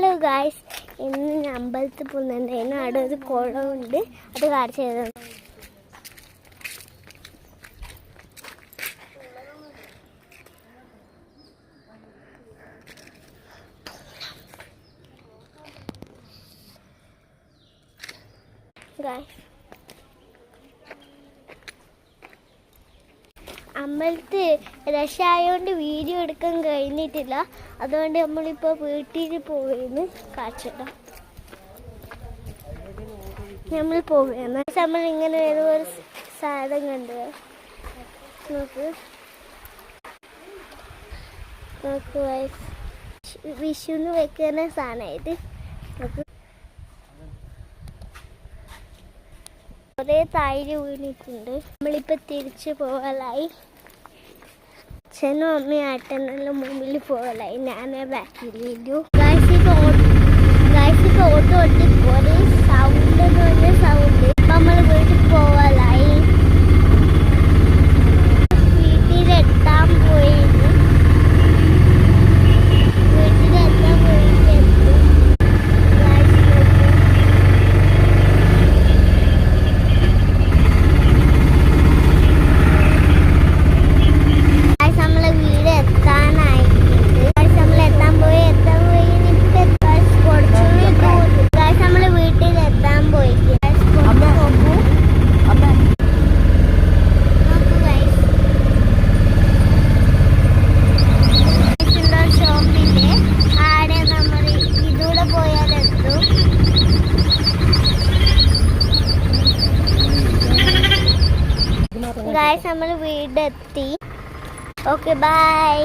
Hello guys, ഇന്ന് ഞാൻ അമ്പലത്തിൽ പോകുന്നുണ്ടായിരുന്നു. അവിടെ ഒരു കുളമുണ്ട്, അത് കാണിച്ചു തരാം. അമ്പലത്തിൽ രക്ഷായോണ്ട് വീഡിയോ എടുക്കാൻ കഴിഞ്ഞിട്ടില്ല, അതുകൊണ്ട് നമ്മളിപ്പോൾ വീട്ടിൽ പോയിന്ന് കാണിച്ചിടാം. നമ്മൾ പോവുകയാണ്. നമ്മൾ ഇങ്ങനെ ഒരു സാധനം കണ്ട് നോക്ക് വിഷുന്ന് വെക്കുന്ന സാധനമായിട്ട് നോക്ക്. കുറേ തൈര് വീണിട്ടുണ്ട്. നമ്മളിപ്പോൾ തിരിച്ചു പോകലായി. അച്ഛനും അമ്മയും ഏട്ടനെല്ലാം മുമ്പിൽ പോകലായി, ഞാൻ ബാക്കിലില്ലു. ഇപ്പോൾ ഓട്ടോ ഓട്ടി കുറേ സൗണ്ട് എന്ന് പറഞ്ഞ സൗണ്ട്. ഇപ്പം നമ്മൾ വീട്ടിൽ പോകലായി. വീട്ടിലെത്താൻ പോയിരുന്നു. ഗായ്സ്, നമ്മൾ വീടെത്തി. Okay, by.